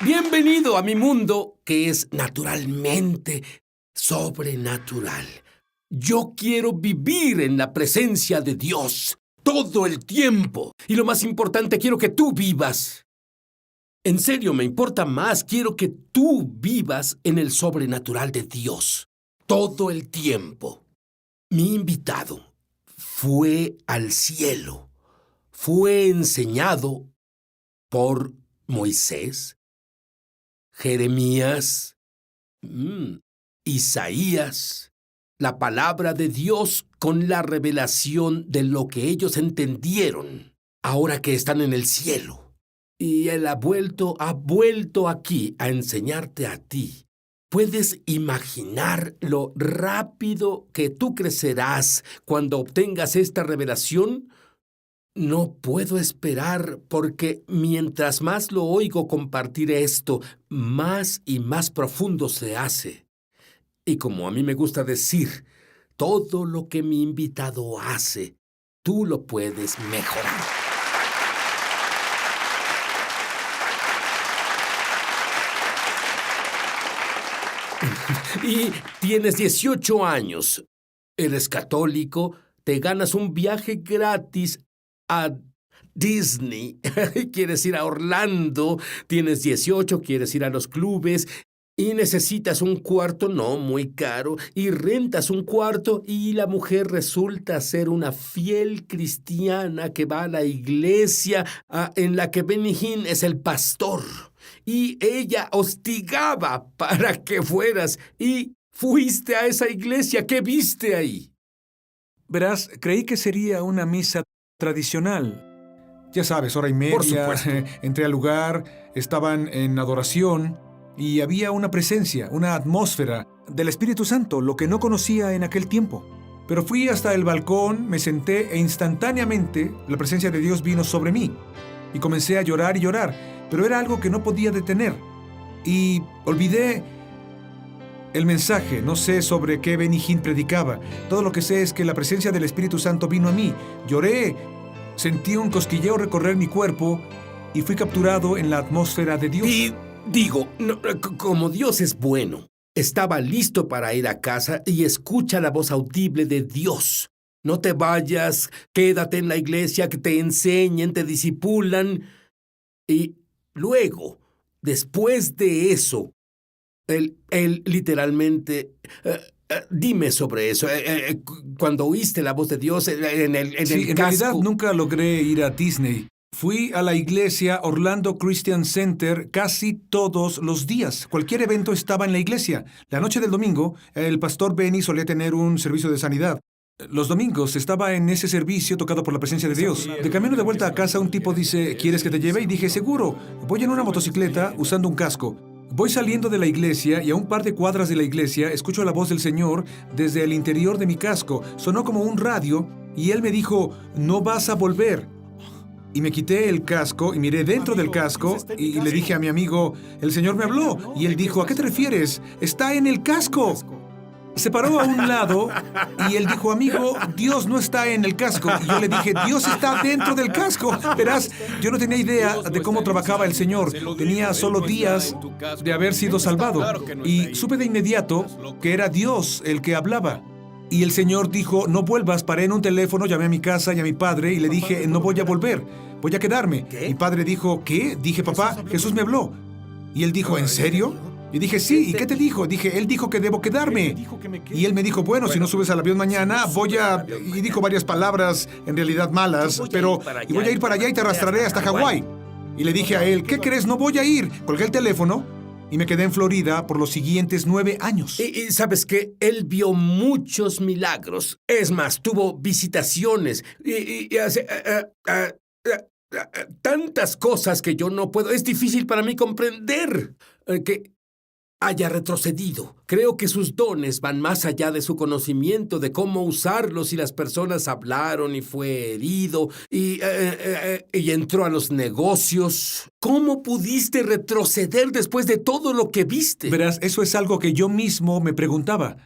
Bienvenido a mi mundo, que es naturalmente sobrenatural. Yo quiero vivir en la presencia de Dios todo el tiempo. Y lo más importante, quiero que tú vivas. En serio, me importa más. Quiero que tú vivas en el sobrenatural de Dios todo el tiempo. Mi invitado fue al cielo. Fue enseñado por Moisés, Jeremías, Isaías, la palabra de Dios con la revelación de lo que ellos entendieron ahora que están en el cielo. Y Él ha vuelto aquí a enseñarte a ti. ¿Puedes imaginar lo rápido que tú crecerás cuando obtengas esta revelación? No puedo esperar porque mientras más lo oigo compartir esto, más y más profundo se hace. Y como a mí me gusta decir, todo lo que mi invitado hace, tú lo puedes mejorar. Y tienes 18 años, eres católico, te ganas un viaje gratis a Disney, quieres ir a Orlando, tienes 18, quieres ir a los clubes y necesitas un cuarto no muy caro y rentas un cuarto y la mujer resulta ser una fiel cristiana que va a la iglesia en la que Benny Hinn es el pastor y ella hostigaba para que fueras y fuiste a esa iglesia. ¿Qué viste ahí? Verás, creí que sería una misa tradicional. Ya sabes, hora y media. Por supuesto. Entré al lugar, estaban en adoración y había una presencia, una atmósfera del Espíritu Santo, lo que no conocía en aquel tiempo. Pero fui hasta el balcón, me senté e instantáneamente la presencia de Dios vino sobre mí. Y comencé a llorar y llorar, pero era algo que no podía detener. Y olvidé el mensaje, no sé sobre qué Benny Hinn predicaba. Todo lo que sé es que la presencia del Espíritu Santo vino a mí. Lloré, sentí un cosquilleo recorrer mi cuerpo y fui capturado en la atmósfera de Dios. Y digo, como Dios es bueno, estaba listo para ir a casa y escucha la voz audible de Dios. No te vayas, quédate en la iglesia, que te enseñen, te disipulan. Y luego, después de eso, él literalmente... dime sobre eso. Cuando oíste la voz de Dios en el Sí, en casco... realidad nunca logré ir a Disney. Fui a la iglesia Orlando Christian Center casi todos los días. Cualquier evento estaba en la iglesia. La noche del domingo, el pastor Benny solía tener un servicio de sanidad. Los domingos estaba en ese servicio tocado por la presencia de Dios. De camino de vuelta a casa, un tipo dice, ¿quieres que te lleve? Y dije, seguro. Voy en una motocicleta usando un casco. Voy saliendo de la iglesia y a un par de cuadras de la iglesia escucho la voz del Señor desde el interior de mi casco. Sonó como un radio y Él me dijo, no vas a volver. Y me quité el casco y miré dentro del casco y le dije a mi amigo, el Señor me habló. Y él dijo, ¿a qué te refieres? Está en el casco. Se paró a un lado y él dijo, amigo, Dios no está en el casco. Y yo le dije, Dios está dentro del casco. Verás, yo no tenía idea de cómo trabajaba el Señor. Tenía solo días de haber sido salvado. Y supe de inmediato que era Dios el que hablaba. Y el Señor dijo, no vuelvas. Paré en un teléfono, llamé a mi casa y a mi padre y le dije, no voy a volver, voy a quedarme. Mi padre dijo, ¿qué? Dije, papá, Jesús me habló. Y él dijo, ¿en serio? Y dije, sí, ¿y qué te dijo? Dije, él dijo que debo quedarme. Y él me dijo, bueno, si no subes al avión mañana, voy a... Y dijo varias palabras, en realidad malas, pero... Y voy a ir para allá y te arrastraré hasta Hawái. Y le dije a él, ¿qué crees? No voy a ir. Colgué el teléfono y me quedé en Florida por los siguientes 9 años. Y ¿sabes qué? Él vio muchos milagros. Es más, tuvo visitaciones y hace... tantas cosas que yo no puedo... Es difícil para mí comprender que haya retrocedido. Creo que sus dones van más allá de su conocimiento de cómo usarlos y las personas hablaron y fue herido y entró a los negocios. ¿Cómo pudiste retroceder después de todo lo que viste? Verás, eso es algo que yo mismo me preguntaba.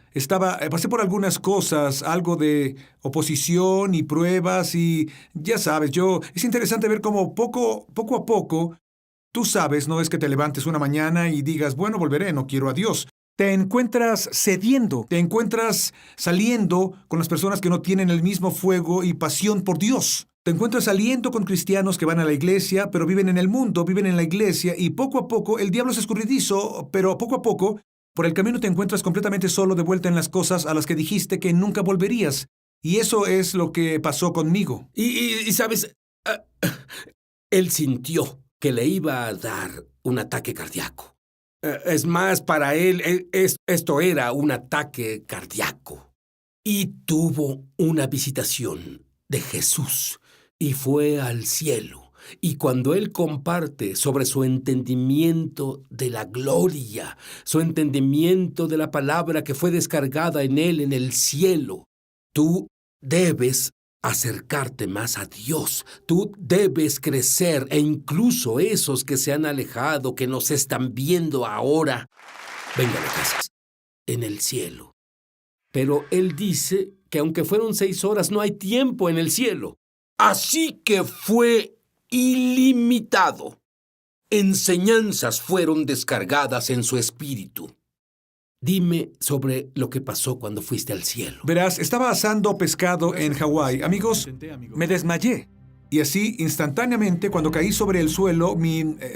Pasé por algunas cosas, algo de oposición y pruebas y ya sabes, es interesante ver cómo poco a poco Tú sabes, no es que te levantes una mañana y digas, bueno, volveré, no quiero a Dios. Te encuentras cediendo, te encuentras saliendo con las personas que no tienen el mismo fuego y pasión por Dios. Te encuentras saliendo con cristianos que van a la iglesia, pero viven en el mundo, viven en la iglesia, y poco a poco, el diablo es escurridizo, pero poco a poco, por el camino te encuentras completamente solo de vuelta en las cosas a las que dijiste que nunca volverías. Y eso es lo que pasó conmigo. Y ¿sabes? Él sintió que le iba a dar un ataque cardíaco. Es más, para él, esto era un ataque cardíaco. Y tuvo una visitación de Jesús y fue al cielo. Y cuando él comparte sobre su entendimiento de la gloria, su entendimiento de la palabra que fue descargada en él en el cielo, tú debes acercarte más a Dios. Tú debes crecer, e incluso esos que se han alejado, que nos están viendo ahora, vengan a casas en el cielo. Pero él dice que aunque fueron 6 horas, no hay tiempo en el cielo. Así que fue ilimitado. Enseñanzas fueron descargadas en su espíritu. Dime sobre lo que pasó cuando fuiste al cielo. Verás, estaba asando pescado en Hawái. Amigos, me desmayé. Y así, instantáneamente, cuando caí sobre el suelo,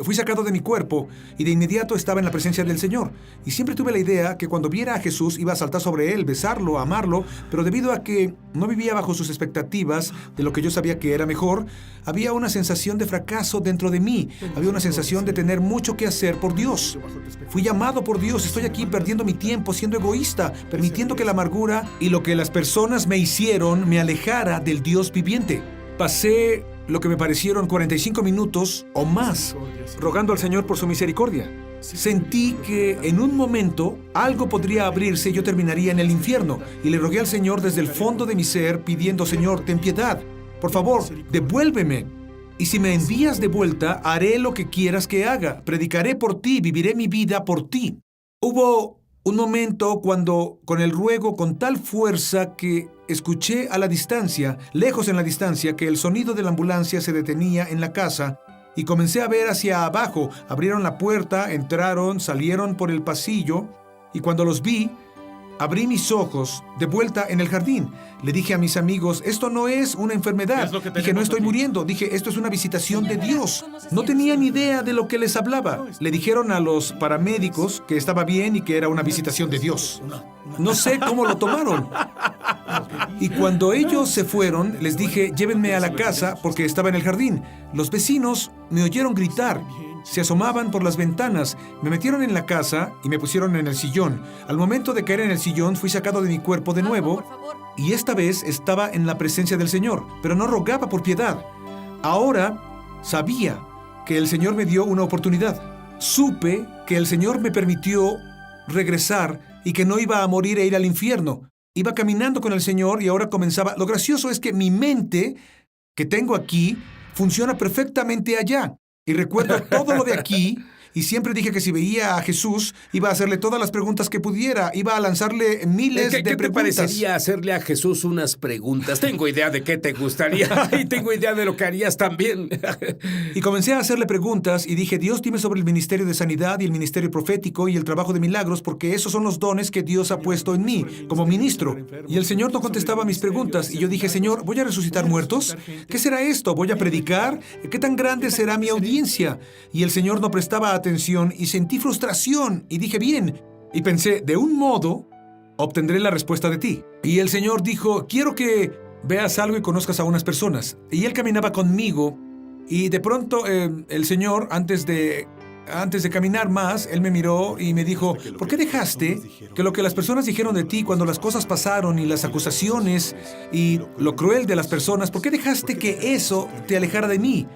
fui sacado de mi cuerpo y de inmediato estaba en la presencia del Señor. Y siempre tuve la idea que cuando viera a Jesús iba a saltar sobre él, besarlo, amarlo, pero debido a que no vivía bajo sus expectativas de lo que yo sabía que era mejor, había una sensación de fracaso dentro de mí. Había una sensación de tener mucho que hacer por Dios. Fui llamado por Dios, estoy aquí perdiendo mi tiempo, siendo egoísta, permitiendo que la amargura y lo que las personas me hicieron me alejara del Dios viviente. Pasé lo que me parecieron 45 minutos o más rogando al Señor por su misericordia. Sentí que en un momento algo podría abrirse y yo terminaría en el infierno. Y le rogué al Señor desde el fondo de mi ser pidiendo, Señor, ten piedad. Por favor, devuélveme. Y si me envías de vuelta, haré lo que quieras que haga. Predicaré por ti, viviré mi vida por ti. Hubo un momento cuando, con el ruego con tal fuerza que escuché a la distancia, lejos en la distancia, que el sonido de la ambulancia se detenía en la casa y comencé a ver hacia abajo. Abrieron la puerta, entraron, salieron por el pasillo y cuando los vi, abrí mis ojos de vuelta en el jardín. Le dije a mis amigos, esto no es una enfermedad. Dije, no estoy muriendo. Dije, esto es una visitación de Dios. No tenían idea de lo que les hablaba. Le dijeron a los paramédicos que estaba bien y que era una visitación de Dios. No sé cómo lo tomaron. Y cuando ellos se fueron, les dije, llévenme a la casa porque estaba en el jardín. Los vecinos me oyeron gritar. Se asomaban por las ventanas, me metieron en la casa y me pusieron en el sillón. Al momento de caer en el sillón, fui sacado de mi cuerpo de nuevo y esta vez estaba en la presencia del Señor, pero no rogaba por piedad. Ahora sabía que el Señor me dio una oportunidad. Supe que el Señor me permitió regresar y que no iba a morir e ir al infierno. Iba caminando con el Señor y ahora comenzaba. Lo gracioso es que mi mente, que tengo aquí, funciona perfectamente allá. Y recuerdo todo lo de aquí, y siempre dije que si veía a Jesús, iba a hacerle todas las preguntas que pudiera, iba a lanzarle miles de preguntas. ¿Qué te parecería hacerle a Jesús unas preguntas? Tengo idea de qué te gustaría y tengo idea de lo que harías también. Y comencé a hacerle preguntas y dije, Dios, dime sobre el ministerio de sanidad y el ministerio profético y el trabajo de milagros, porque esos son los dones que Dios ha puesto en mí como ministro. Y el Señor no contestaba mis preguntas y yo dije, Señor, ¿voy a resucitar muertos? ¿Qué será esto? ¿Voy a predicar? ¿Qué tan grande será mi audiencia? Y el Señor no prestaba atención y sentí frustración y dije, bien. Y pensé, de un modo, obtendré la respuesta de ti. Y el Señor dijo, quiero que veas algo y conozcas a unas personas. Y Él caminaba conmigo y de pronto el Señor, antes de caminar más, Él me miró y me dijo, ¿por qué dejaste que lo que las personas dijeron de ti cuando las cosas pasaron y las acusaciones y lo cruel de las personas, ¿por qué dejaste que eso te alejara de mí?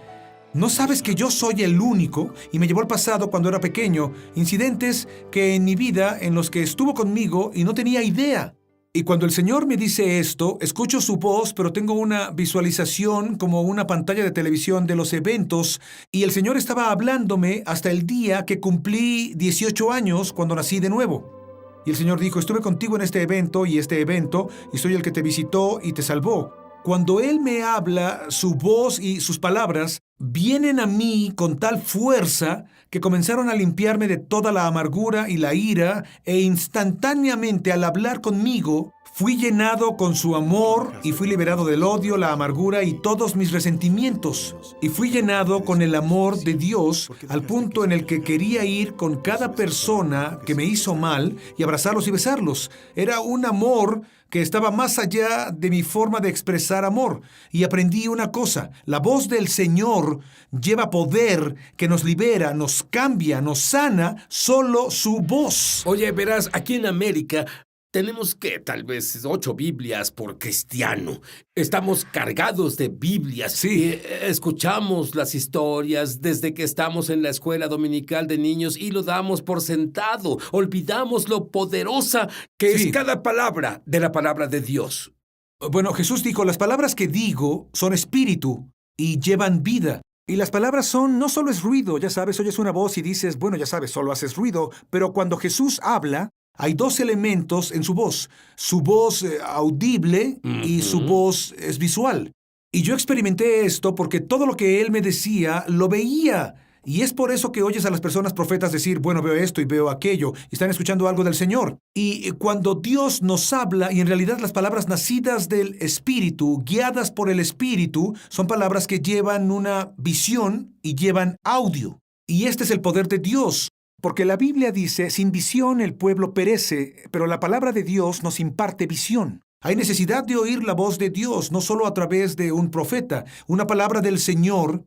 ¿No sabes que yo soy el único? Y me llevó al pasado cuando era pequeño, incidentes que en mi vida en los que estuvo conmigo y no tenía idea. Y cuando el Señor me dice esto, escucho su voz, pero tengo una visualización como una pantalla de televisión de los eventos, y el Señor estaba hablándome hasta el día que cumplí 18 años cuando nací de nuevo. Y el Señor dijo, estuve contigo en este evento, y soy el que te visitó y te salvó. Cuando Él me habla, su voz y sus palabras vienen a mí con tal fuerza que comenzaron a limpiarme de toda la amargura y la ira, e instantáneamente al hablar conmigo, fui llenado con su amor y fui liberado del odio, la amargura y todos mis resentimientos. Y fui llenado con el amor de Dios al punto en el que quería ir con cada persona que me hizo mal y abrazarlos y besarlos. Era un amor que estaba más allá de mi forma de expresar amor. Y aprendí una cosa: la voz del Señor lleva poder que nos libera, nos cambia, nos sana, solo su voz. Oye, verás, aquí en América tenemos tal vez 8 Biblias por cristiano. Estamos cargados de Biblias. Sí. Escuchamos las historias desde que estamos en la escuela dominical de niños y lo damos por sentado. Olvidamos lo poderosa que es cada palabra de la palabra de Dios. Bueno, Jesús dijo, las palabras que digo son espíritu y llevan vida. Y las palabras son, no solo es ruido, ya sabes, oyes una voz y dices, bueno, ya sabes, solo haces ruido, pero cuando Jesús habla, hay 2 elementos en su voz audible y su voz es visual. Y yo experimenté esto porque todo lo que él me decía lo veía. Y es por eso que oyes a las personas profetas decir, bueno, veo esto y veo aquello, y están escuchando algo del Señor. Y cuando Dios nos habla, y en realidad las palabras nacidas del Espíritu, guiadas por el Espíritu, son palabras que llevan una visión y llevan audio. Y este es el poder de Dios. Porque la Biblia dice, sin visión el pueblo perece, pero la palabra de Dios nos imparte visión. Hay necesidad de oír la voz de Dios, no solo a través de un profeta. Una palabra del Señor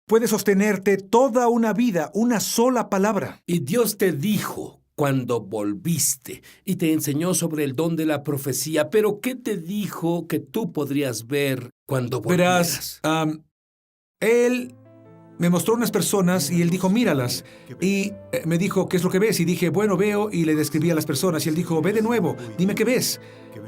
puede sostenerte toda una vida, una sola palabra. Y Dios te dijo cuando volviste y te enseñó sobre el don de la profecía, pero ¿qué te dijo que tú podrías ver cuando volvieras? Verás, Él me mostró unas personas y él dijo, míralas. Y me dijo, ¿qué es lo que ves? Y dije, bueno, veo, y le describí a las personas. Y él dijo, ve de nuevo, dime qué ves.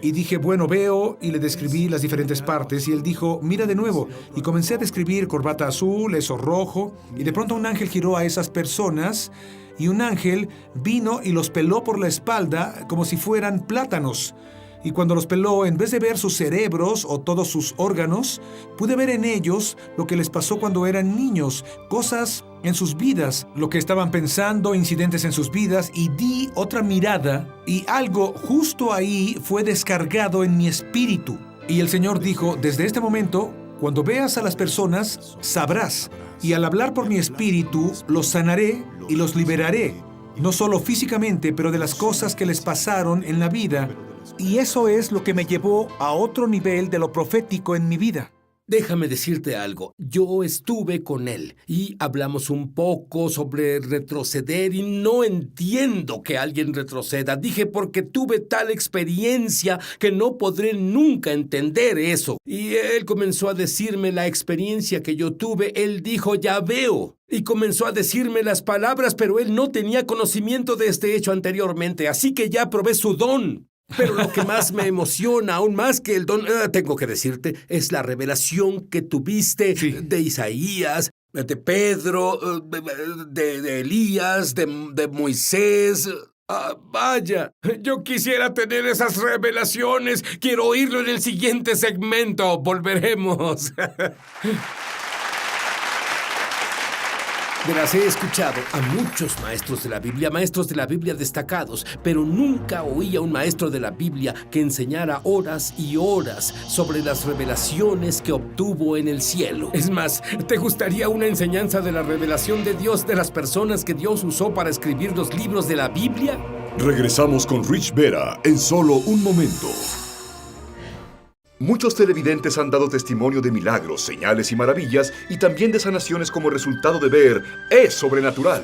Y dije, bueno, veo, y le describí las diferentes partes. Y él dijo, mira de nuevo. Y comencé a describir corbata azul, eso rojo. Y de pronto un ángel giró a esas personas. Y un ángel vino y los peló por la espalda como si fueran plátanos. Y cuando los peló, en vez de ver sus cerebros o todos sus órganos, pude ver en ellos lo que les pasó cuando eran niños, cosas en sus vidas, lo que estaban pensando, incidentes en sus vidas, y di otra mirada, y algo justo ahí fue descargado en mi espíritu. Y el Señor dijo, desde este momento, cuando veas a las personas, sabrás, y al hablar por mi espíritu, los sanaré y los liberaré, no solo físicamente, pero de las cosas que les pasaron en la vida. Y eso es lo que me llevó a otro nivel de lo profético en mi vida. Déjame decirte algo. Yo estuve con él y hablamos un poco sobre retroceder y no entiendo que alguien retroceda. Dije porque tuve tal experiencia que no podré nunca entender eso. Y él comenzó a decirme la experiencia que yo tuve. Él dijo, ya veo. Y comenzó a decirme las palabras, pero él no tenía conocimiento de este hecho anteriormente, así que ya probé su don. Pero lo que más me emociona, aún más que el don, tengo que decirte, es la revelación que tuviste de Isaías, de Pedro, de Elías, de Moisés. Vaya, yo quisiera tener esas revelaciones. Quiero oírlo en el siguiente segmento. Volveremos. Verás, he escuchado a muchos maestros de la Biblia destacados, pero nunca oí a un maestro de la Biblia que enseñara horas y horas sobre las revelaciones que obtuvo en el cielo. Es más, ¿te gustaría una enseñanza de la revelación de Dios de las personas que Dios usó para escribir los libros de la Biblia? Regresamos con Rich Vera en solo un momento. Muchos televidentes han dado testimonio de milagros, señales y maravillas, y también de sanaciones como resultado de ver Es Sobrenatural.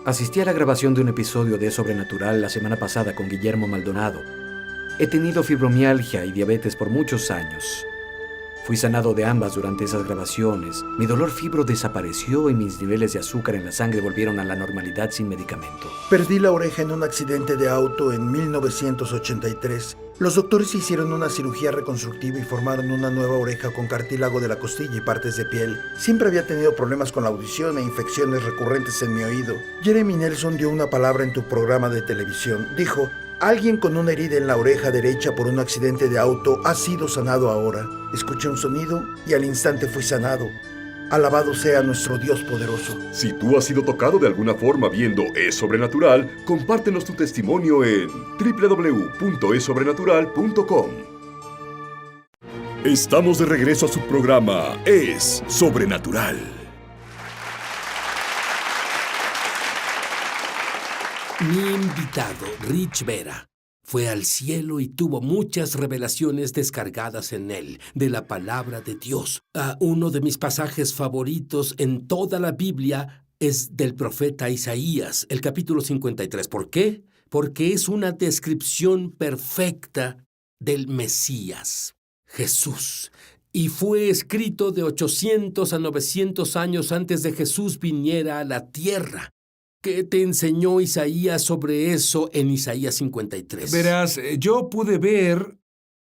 Asistí a la grabación de un episodio de Es Sobrenatural la semana pasada con Guillermo Maldonado. He tenido fibromialgia y diabetes por muchos años. Fui sanado de ambas durante esas grabaciones. Mi dolor fibro desapareció y mis niveles de azúcar en la sangre volvieron a la normalidad sin medicamento. Perdí la oreja en un accidente de auto en 1983. Los doctores hicieron una cirugía reconstructiva y formaron una nueva oreja con cartílago de la costilla y partes de piel. Siempre había tenido problemas con la audición e infecciones recurrentes en mi oído. Jeremy Nelson dio una palabra en tu programa de televisión. Dijo, alguien con una herida en la oreja derecha por un accidente de auto ha sido sanado ahora. Escuché un sonido y al instante fui sanado. Alabado sea nuestro Dios poderoso. Si tú has sido tocado de alguna forma viendo Es Sobrenatural, compártenos tu testimonio en www.esobrenatural.com. Estamos de regreso a su programa Es Sobrenatural. Mi invitado, Rich Vera, fue al cielo y tuvo muchas revelaciones descargadas en él de la palabra de Dios. Uno de mis pasajes favoritos en toda la Biblia es del profeta Isaías, el capítulo 53. ¿Por qué? Porque es una descripción perfecta del Mesías, Jesús. Y fue escrito de 800 a 900 años antes de Jesús viniera a la tierra. ¿Qué te enseñó Isaías sobre eso en Isaías 53? Verás, yo pude ver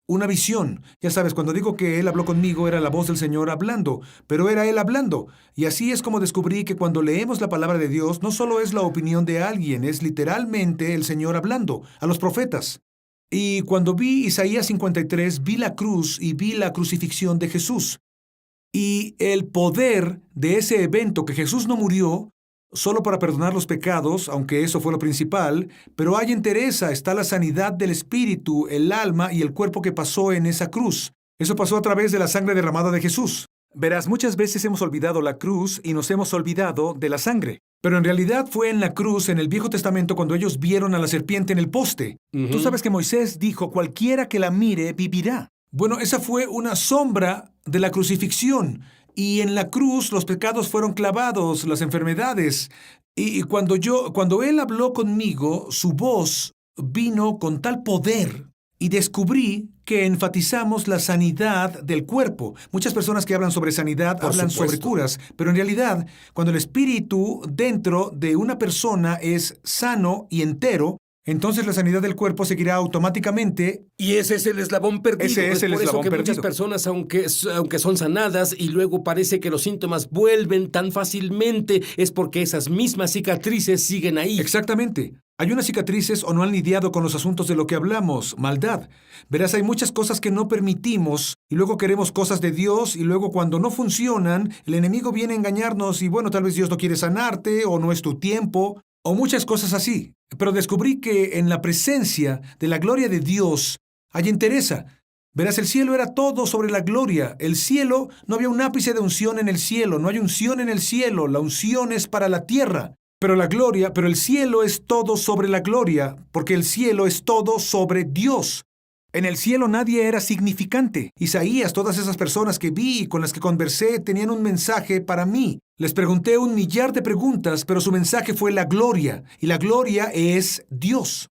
una visión. Ya sabes, cuando digo que Él habló conmigo, era la voz del Señor hablando, pero era Él hablando. Y así es como descubrí que cuando leemos la palabra de Dios, no solo es la opinión de alguien, es literalmente el Señor hablando a los profetas. Y cuando vi Isaías 53, vi la cruz y vi la crucifixión de Jesús. Y el poder de ese evento, que Jesús no murió solo para perdonar los pecados, aunque eso fue lo principal, pero hay en Teresa, está la sanidad del espíritu, el alma y el cuerpo que pasó en esa cruz. Eso pasó a través de la sangre derramada de Jesús. Verás, muchas veces hemos olvidado la cruz y nos hemos olvidado de la sangre. Pero en realidad fue en la cruz, en el Viejo Testamento, cuando ellos vieron a la serpiente en el poste. Tú sabes que Moisés dijo, cualquiera que la mire vivirá. Bueno, esa fue una sombra de la crucifixión. Y en la cruz los pecados fueron clavados, las enfermedades. Y cuando Él habló conmigo, su voz vino con tal poder. Y descubrí que enfatizamos la sanidad del cuerpo. Muchas personas que hablan sobre sanidad hablan sobre curas, pero en realidad, cuando el espíritu dentro de una persona es sano y entero, entonces la sanidad del cuerpo seguirá automáticamente. Y ese es el eslabón perdido. Ese es el por eslabón eso que perdido. muchas personas, aunque son sanadas y luego parece que los síntomas vuelven tan fácilmente, es porque esas mismas cicatrices siguen ahí. Exactamente. Hay unas cicatrices o no han lidiado con los asuntos de lo que hablamos, maldad. Verás, hay muchas cosas que no permitimos y luego queremos cosas de Dios y luego cuando no funcionan, el enemigo viene a engañarnos y bueno, tal vez Dios no quiere sanarte o no es tu tiempo o muchas cosas así. Pero descubrí que en la presencia de la gloria de Dios hay entereza. Verás, el cielo era todo sobre la gloria. El cielo, no había un ápice de unción en el cielo, no hay unción en el cielo, la unción es para la tierra. Pero el cielo es todo sobre la gloria, porque el cielo es todo sobre Dios. En el cielo nadie era significante. Isaías, todas esas personas que vi y con las que conversé tenían un mensaje para mí. Les pregunté 1 millar de preguntas, pero su mensaje fue la gloria, y la gloria es Dios.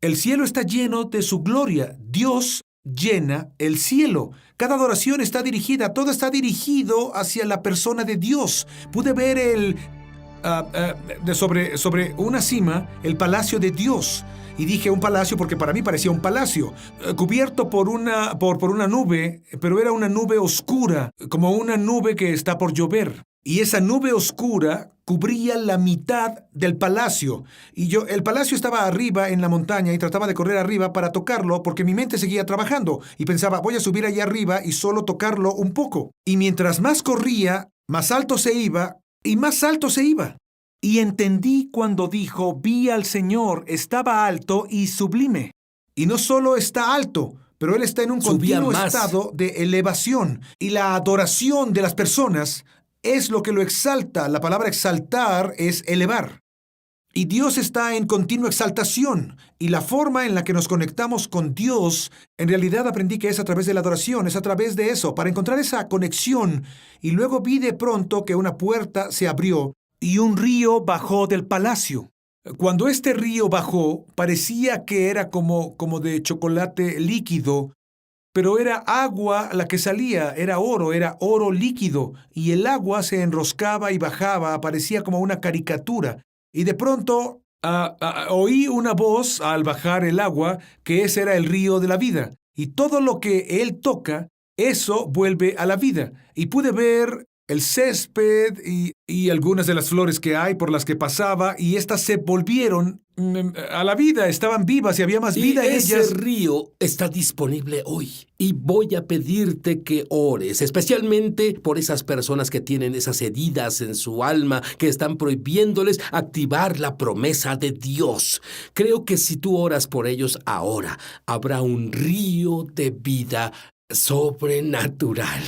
El cielo está lleno de su gloria. Dios llena el cielo. Cada adoración está dirigida, todo está dirigido hacia la persona de Dios. Pude ver sobre una cima, el palacio de Dios. Y dije un palacio porque para mí parecía un palacio, cubierto por una nube, pero era una nube oscura, como una nube que está por llover. Y esa nube oscura cubría la mitad del palacio. Y el palacio estaba arriba en la montaña y trataba de correr arriba para tocarlo porque mi mente seguía trabajando. Y pensaba, voy a subir allá arriba y solo tocarlo un poco. Y mientras más corría, más alto se iba y más alto se iba. Y entendí cuando dijo, vi al Señor, estaba alto y sublime. Y no solo está alto, pero Él está en un continuo estado de elevación. Y la adoración de las personas es lo que lo exalta. La palabra exaltar es elevar. Y Dios está en continua exaltación. Y la forma en la que nos conectamos con Dios, en realidad aprendí que es a través de la adoración, es a través de eso, para encontrar esa conexión. Y luego vi de pronto que una puerta se abrió y un río bajó del palacio. Cuando este río bajó, parecía que era como de chocolate líquido, pero era agua la que salía, era oro líquido, y el agua se enroscaba y bajaba, parecía como una caricatura. Y de pronto oí una voz al bajar el agua, que ese era el río de la vida. Y todo lo que Él toca, eso vuelve a la vida. Y pude ver el césped y algunas de las flores que hay por las que pasaba, y estas se volvieron a la vida, estaban vivas y había más vida en ese ellas. río está disponible hoy. Y voy a pedirte que ores, especialmente por esas personas que tienen esas heridas en su alma, que están prohibiéndoles activar la promesa de Dios. Creo que si tú oras por ellos ahora, habrá un río de vida sobrenatural.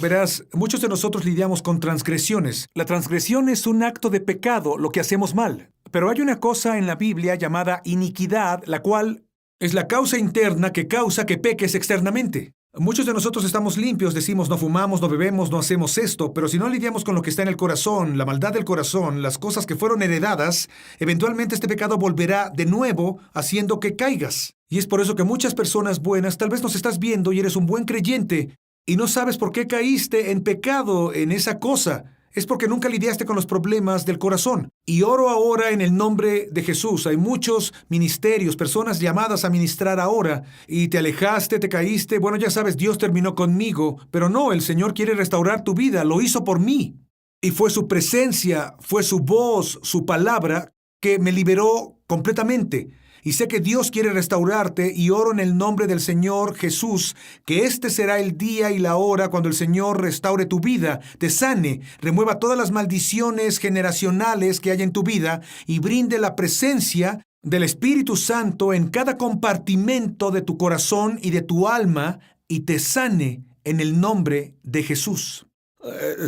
Verás, muchos de nosotros lidiamos con transgresiones. La transgresión es un acto de pecado, lo que hacemos mal. Pero hay una cosa en la Biblia llamada iniquidad, la cual es la causa interna que causa que peques externamente. Muchos de nosotros estamos limpios, decimos no fumamos, no bebemos, no hacemos esto, pero si no lidiamos con lo que está en el corazón, la maldad del corazón, las cosas que fueron heredadas, eventualmente este pecado volverá de nuevo haciendo que caigas. Y es por eso que muchas personas buenas, tal vez nos estás viendo y eres un buen creyente y no sabes por qué caíste en pecado en esa cosa. Es porque nunca lidiaste con los problemas del corazón. Y oro ahora en el nombre de Jesús. Hay muchos ministerios, personas llamadas a ministrar ahora. Y te alejaste, te caíste. Bueno, ya sabes, Dios terminó conmigo. Pero no, el Señor quiere restaurar tu vida. Lo hizo por mí. Y fue su presencia, fue su voz, su palabra, que me liberó completamente. Y sé que Dios quiere restaurarte y oro en el nombre del Señor Jesús, que este será el día y la hora cuando el Señor restaure tu vida, te sane, remueva todas las maldiciones generacionales que hay en tu vida y brinde la presencia del Espíritu Santo en cada compartimento de tu corazón y de tu alma y te sane en el nombre de Jesús.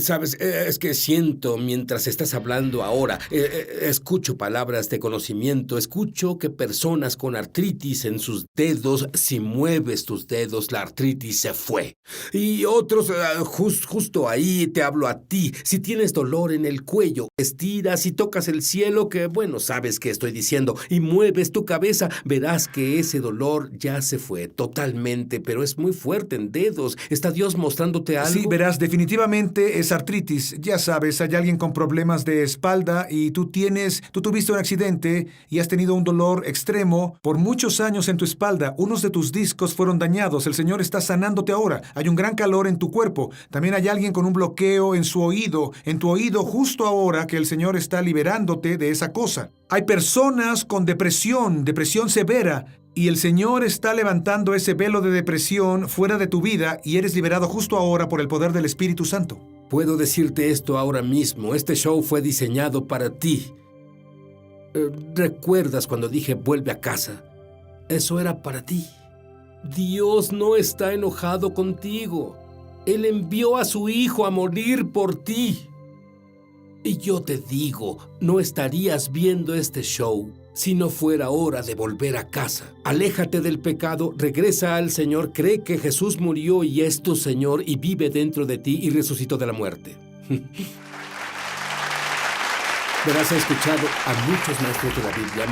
Sabes, es que siento mientras estás hablando ahora, escucho palabras de conocimiento, escucho que personas con artritis en sus dedos, si mueves tus dedos, la artritis se fue. Y otros, justo ahí te hablo a ti, si tienes dolor en el cuello, estiras y tocas el cielo, que bueno, sabes que estoy diciendo, y mueves tu cabeza, verás que ese dolor ya se fue totalmente, pero es muy fuerte en dedos. ¿Está Dios mostrándote algo? Sí, verás, definitivamente es artritis. Ya sabes, hay alguien con problemas de espalda y tú tuviste un accidente y has tenido un dolor extremo por muchos años en tu espalda. Unos de tus discos fueron dañados. El Señor está sanándote ahora. Hay un gran calor en tu cuerpo. También hay alguien con un bloqueo en tu oído justo ahora que el Señor está liberándote de esa cosa. Hay personas con depresión severa. Y el Señor está levantando ese velo de depresión fuera de tu vida y eres liberado justo ahora por el poder del Espíritu Santo. Puedo decirte esto ahora mismo. Este show fue diseñado para ti. ¿Recuerdas cuando dije vuelve a casa? Eso era para ti. Dios no está enojado contigo. Él envió a su Hijo a morir por ti. Y yo te digo, no estarías viendo este show si no fuera hora de volver a casa. Aléjate del pecado, regresa al Señor, cree que Jesús murió y es tu Señor y vive dentro de ti y resucitó de la muerte. Verás, he escuchado a muchos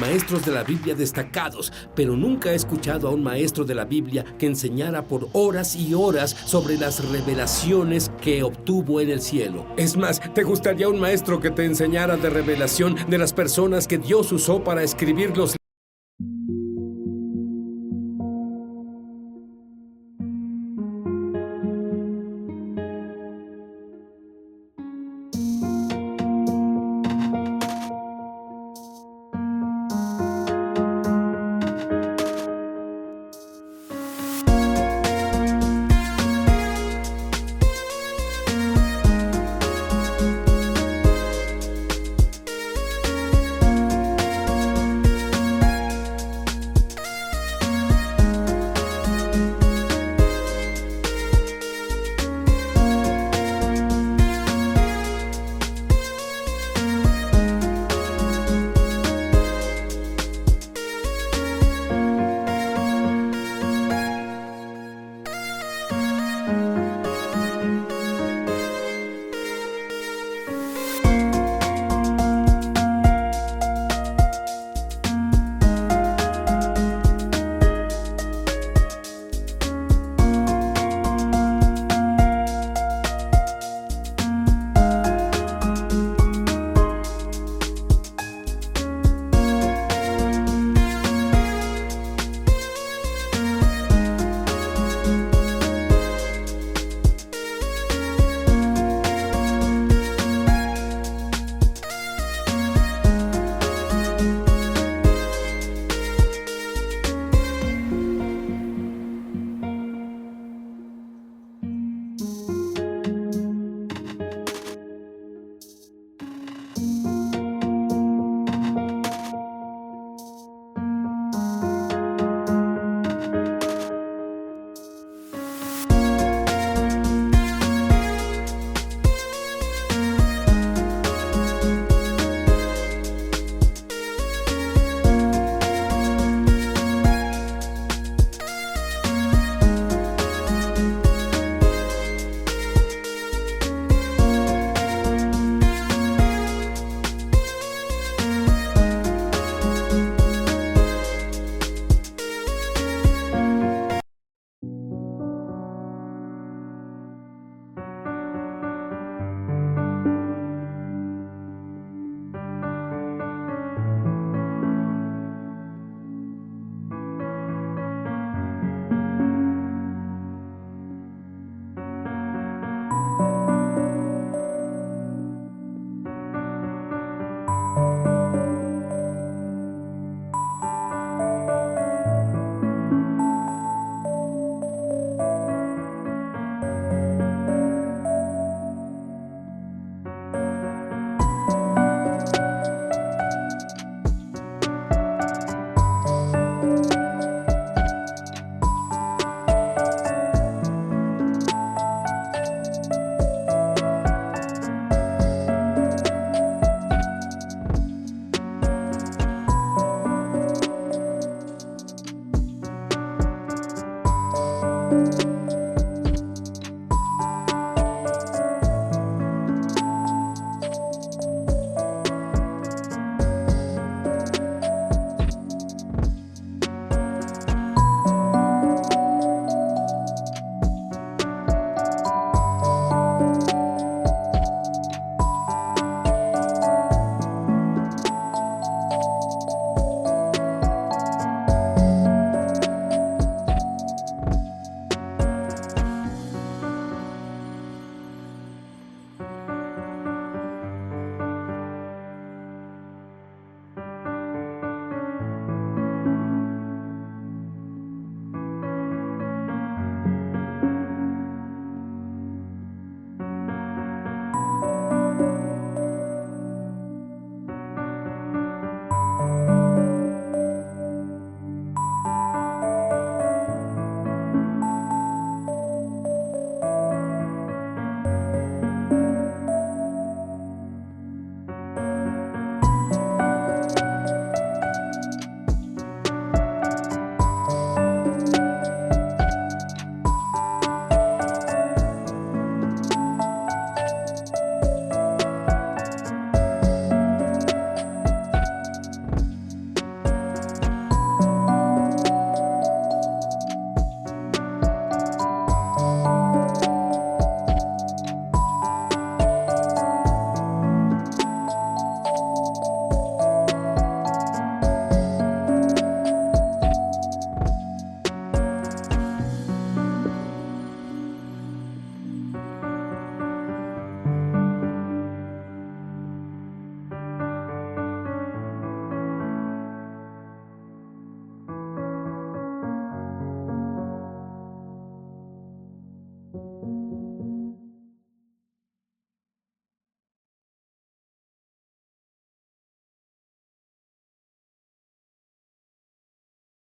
maestros de la Biblia destacados, pero nunca he escuchado a un maestro de la Biblia que enseñara por horas y horas sobre las revelaciones que obtuvo en el cielo. Es más, ¿te gustaría un maestro que te enseñara de revelación de las personas que Dios usó para escribir los